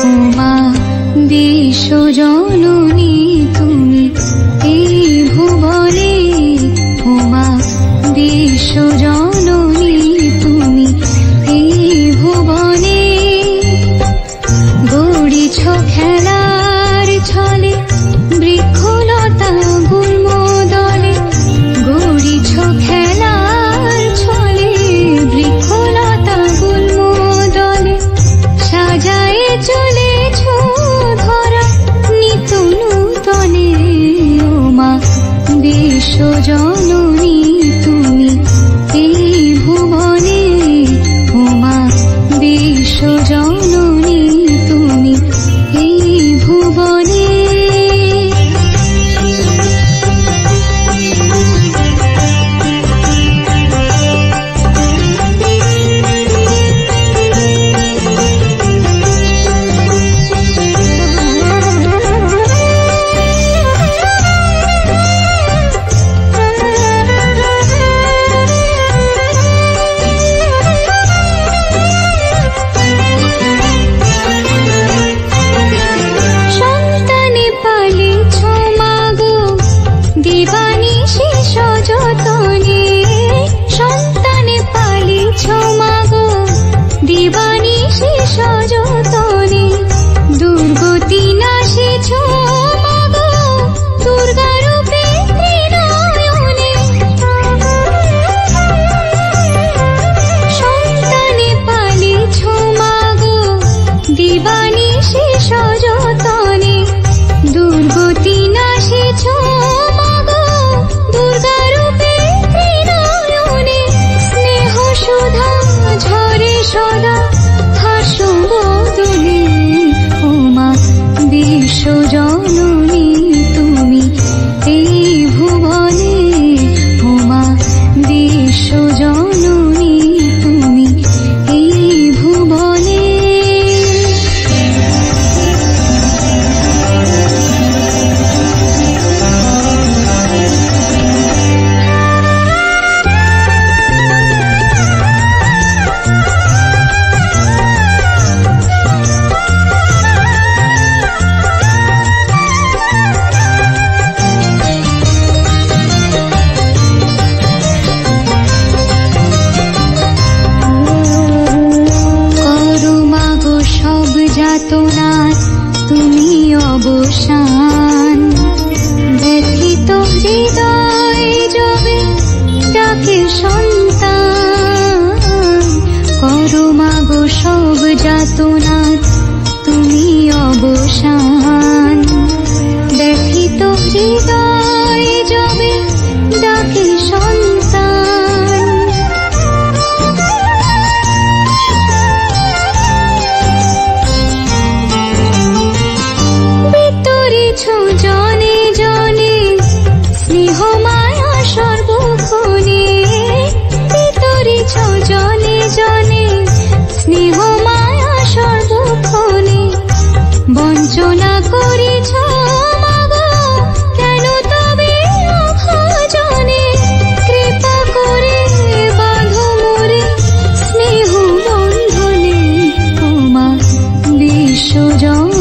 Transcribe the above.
উমা বিশ্বজননী তুমি এই ভুবনে, উমা বিশ্বজননী তুমি এই ভুবনে। গড়িছ খেলার ছলে বৃক্ষলতা গুল্ম দলে, গড়িছ খেলার ছলে বৃক্ষলতা গুল্ম দলে। সাজায়ে চলেছ ধরা নিত নূতনে, উমা বিশ্বজননী তুমি এই ভুবনে, উমা বিশ্বজননী তুমি এই ভুবনে। বিশ্বজননী তুমি এই ভুবনে, উমা বিশ্বজননী তুমি এই ভুবনে। যাতনার তুমি অবসান, ব্যথিত হৃদয় যবে ডাকে সন্তান। করো মাগো সব যাতনার তুমি অবসান, ব্যথিত হৃদয় যবে ডাকে সন্তান। জনে জনে স্নেহ মায়া সর্বক্ষণে, বিতরিছ জনে জনে স্নেহ মায়া সর্বক্ষণে। বঞ্চনা করিছ মাগো কেন তবে অভাজনে, কৃপা করে বাঁধো মোরে স্নেহ বন্ধনে, উমা বিশ্বজননী